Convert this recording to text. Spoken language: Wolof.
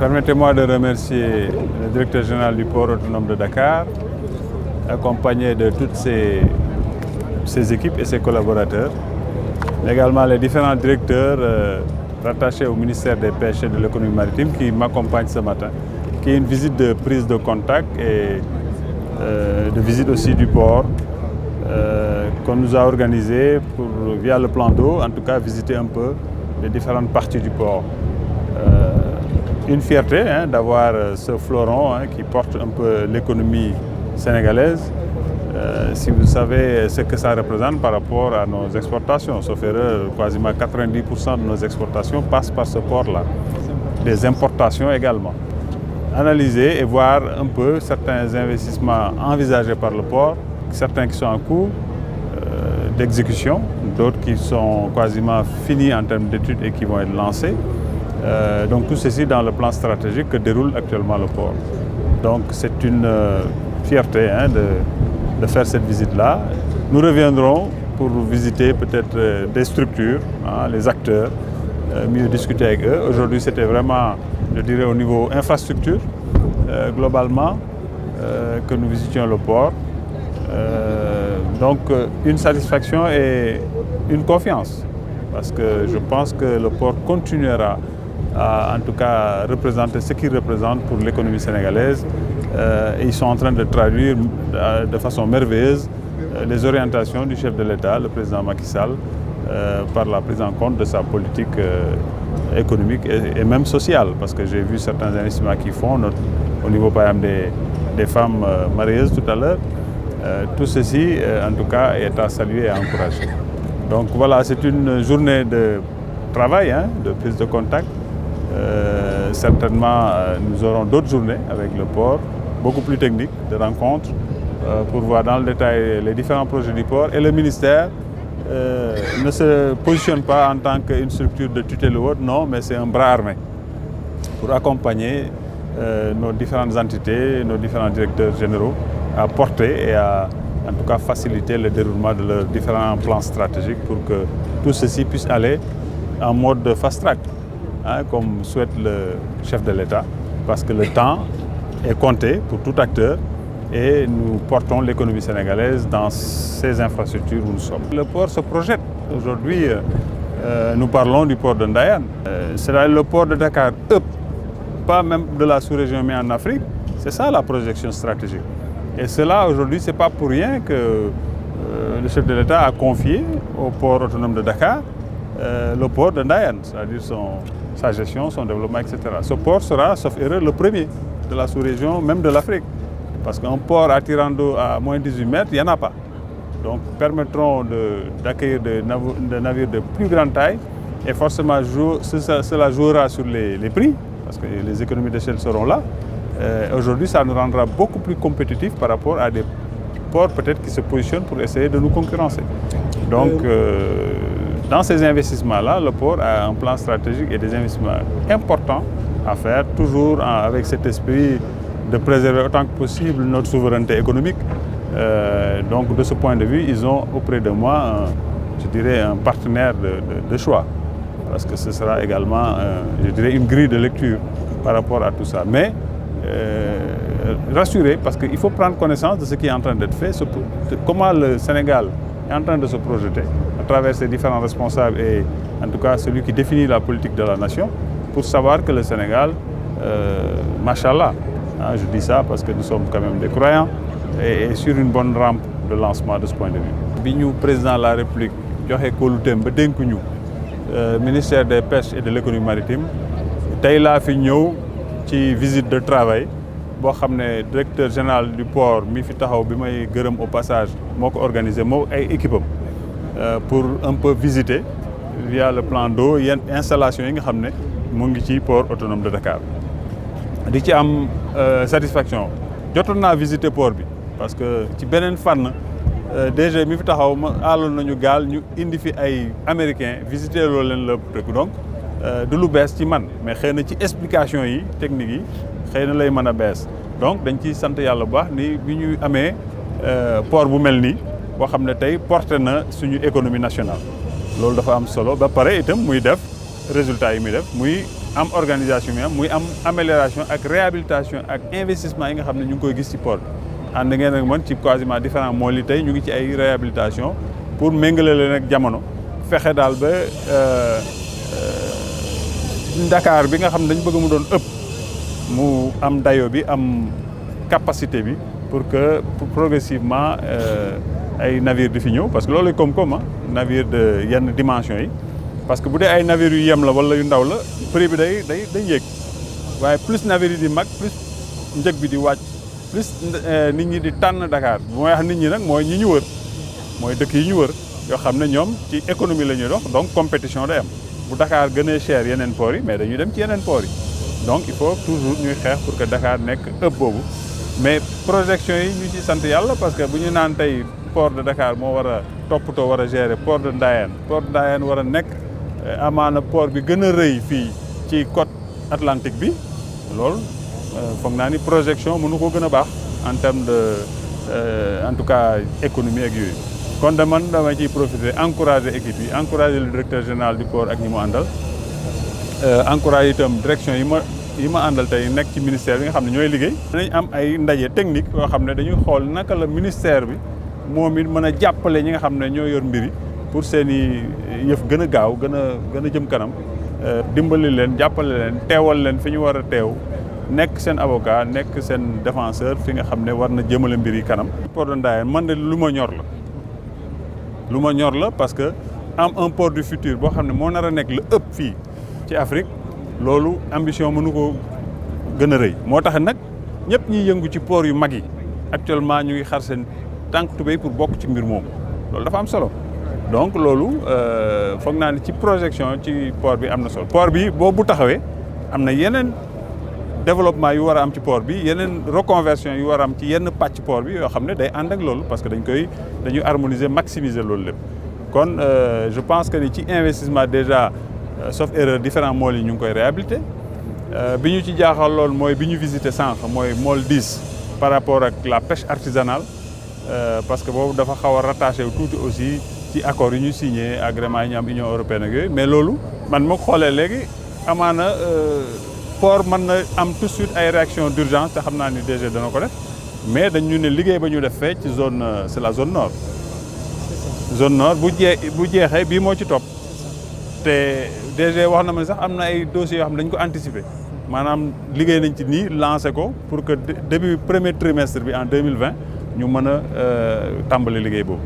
Permettez-moi de remercier le directeur général du port autonome de Dakar, accompagné de toutes ses équipes et ses collaborateurs, mais également les différents directeurs rattachés au ministère des Pêches et de l'économie maritime qui m'accompagnent ce matin, qui est une visite de prise de contact et de visite aussi du port qu'on nous a organisé pour, via le plan d'eau, en tout cas visiter un peu les différentes parties du port. Une fierté d'avoir ce fleuron qui porte un peu l'économie sénégalaise. Si vous savez ce que ça représente par rapport à nos exportations, sauf erreur, quasiment 90% de nos exportations passent par ce port-là. Des importations également. Analyser et voir un peu certains investissements envisagés par le port, certains qui sont en cours d'exécution, d'autres qui sont quasiment finis en termes d'études et qui vont être lancés. Donc tout ceci dans le plan stratégique que déroule actuellement le port. Donc c'est une fierté de faire cette visite-là. Nous reviendrons pour visiter peut-être des structures, les acteurs, mieux discuter avec eux. Aujourd'hui c'était vraiment, je dirais, au niveau infrastructure, globalement, que nous visitions le port. Donc une satisfaction et une confiance, parce que je pense que le port continuera à, en tout cas, représenter ce qu'il représente pour l'économie sénégalaise. Et ils sont en train de traduire de façon merveilleuse les orientations du chef de l'État, le président Macky Sall, par la prise en compte de sa politique économique et même sociale, parce que j'ai vu certains investissements qu'ils font au niveau par exemple des femmes mariées tout à l'heure. Tout ceci, en tout cas, est à saluer et à encourager. Donc voilà, c'est une journée de travail, de prise de contact. Certainement, nous aurons d'autres journées avec le port, beaucoup plus techniques, de rencontres, pour voir dans le détail les différents projets du port. Et le ministère ne se positionne pas en tant qu'une structure de tutelle ou autre, non, mais c'est un bras armé pour accompagner nos différentes entités, nos différents directeurs généraux à porter et à, en tout cas, faciliter le déroulement de leurs différents plans stratégiques pour que tout ceci puisse aller en mode fast-track, comme souhaite le chef de l'État, parce que le temps est compté pour tout acteur et nous portons l'économie sénégalaise dans ces infrastructures où nous sommes. Le port se projette. Aujourd'hui, nous parlons du port de Ndayane. C'est le port de Dakar, pas même de la sous-région, mais en Afrique. C'est ça la projection stratégique. Et cela, aujourd'hui, ce n'est pas pour rien que le chef de l'État a confié au port autonome de Dakar le port de Ndayane, c'est-à-dire sa gestion, son développement, etc. Ce port sera, sauf erreur, le premier de la sous-région, même de l'Afrique. Parce qu'un port attirant d'eau à moins de 18 mètres, il n'y en a pas. Donc, permettront d'accueillir des navires de plus grande taille et forcément, cela jouera sur les prix, parce que les économies d'échelle seront là. Aujourd'hui, ça nous rendra beaucoup plus compétitifs par rapport à des ports peut-être qui se positionnent pour essayer de nous concurrencer. Donc, dans ces investissements-là, le port a un plan stratégique et des investissements importants à faire, toujours avec cet esprit de préserver autant que possible notre souveraineté économique. Donc, de ce point de vue, ils ont auprès de moi, je dirais, un partenaire de choix, parce que ce sera également, je dirais, une grille de lecture par rapport à tout ça. Mais rassurer, parce qu'il faut prendre connaissance de ce qui est en train d'être fait, comment le Sénégal est en train de se projeter à travers ses différents responsables et en tout cas celui qui définit la politique de la nation, pour savoir que le Sénégal, machallah, je dis ça parce que nous sommes quand même des croyants, est sur une bonne rampe de lancement de ce point de vue. Bi ñu président de la République joxe kóoluteem ba dénk ñu ministère des Pêches et de l'économie maritime, tey laa fi ñëw ci visite de travail boo xam ne directeur général du port mi fi taxaw bi may gërëm au passage moo ko organisé moo ay équipe am pour un peu visiter via le plan d'eau yenn installation yi nga xam ne mu ngi ci port autonome de Dakar. Di ci am satisfaction jotoon naa visiter port bi parce que ci beneen fànn DG mi fi taxaw ma aaloon nañu gaal ñu indi fi ay américains visiter loolu leen la dëkk donc du lu bees ci man mais xëy na ci explication yi techniques yi xëy na lay mën a bees donc dañ ciy sant yàlla bu baax ni bi ñu amee port bu mel nii boo xam ne tey porté na suñu économie nationale loolu dafa am solo ba pare itam muy def résultat yi muy def muy am organisation bi muy am amélioration ak réhabilitation ak investissement yi nga xam ne ñu ngi koy gis ci port bi ànd ngeen ak man ci quasiment différents mool yi tey ñu ngi ci ay réhabilitation pour méngale leen ak jamono fexe daal ba Dakar bi nga xam ne dañu bëgg mu doon ëpp mu am dayo bi am capacité bi pour que progressivement ay navire di fi ñëw parce que loolu koom-koom navire de yenn dimension yi parce que bu dee ay navire yu yem la wala yu ndaw la prix bi day yéeg waaye plus navire yi di mag plus njëg bi di wàcc plus nit ñi di tànn Dakar bu may wax nit ñi nag mooy ñi ñu wër mooy dëkk yi ñu wër yoo xam ne ñoom ci économie la ñuy dox donc compétition day am bu Dakar gënee cher yeneen port yi mais dañuy dem ci yeneen port yi donc il faut toujours ñuy xeex pour que Dakar nekk ëpp boobu mais projection yi ñu ci sant yàlla parce que bu ñu naan tey port de Dakar moo war a toppatoo war a gérer port de Ndayane war a nekk amaana port bi gën a rëy fii ci côte atlantique bi loolu foog naa ni projection mënu ko gën a baax en terme de en tout cas économie ak yooyu kon de man dama ciy profiter encourager équipe yi encourager le directeur général du port ak ñi mu àndal encourager itam direction yi ma àndal tey nekk ci ministère bi nga xam ne ñooy liggéey. dinañ am ay ndaje technique yoo xam ne dañuy xool naka la ministère bi moom it mën a jàppale ñi nga xam ne ñoo yor mbiri pour seen i yëf gën a gaaw gën a jëm kanam dimbali leen jàppale leen teewal leen fi ñu war a teew nekk seen avocat nekk seen défenseur fi nga xam ne war na jëmale mbir yi kanam. port de Ndayane man de lu ma ñor la parce que am un port du futur boo xam ne moo nar a nekk lu ëpp fii ci Afrique loolu ambition mënu ko gën a rëy moo tax nag ñëpp ñiy yëngu ci port yu mag yi actuellement ñu ngi xar seen tànk tubéy pour bokk ci mbir moomu loolu dafa am solo donc loolu foog naa ne ci projection ci port bi am na solo. port bi boobu taxawee am na yeneen développement yu war a am ci port bi yeneen reconversion yu war a am ci yenn pàcc port bi yoo xam ne day ànd ak loolu parce que dañuy harmoniser maximiser loolu lépp kon je pense que ni ci investissement déjà sauf erreur différents mool yi ñu ngi koy réhabiliter bi ñu ci jaaxal loolu mooy bi ñu visité sànq mooy mool 10 par rapport ak la pêche artisanale parce que boobu dafa xaw a rattaché wu tuuti aussi ci accords yi ñu signé agrément yi ñu am Union européenne ak yooyu mais loolu man moo ko xoolee léegi amaana port mën na am tout de suite ay réaction d'urgence te xam naa ni DG dana ko def mais dañu ne liggéey ba ñu def fee ci zone c'est la zone nord bu jeexee bii moo ci topp te DG wax na ma sax am na ay dossiers yoo xam ne dañ ko anticiper maanaam liggéey nañ ci nii lancé ko pour que début premier trimestre bi en 2020 ñu mën a tàmbali liggéey boobu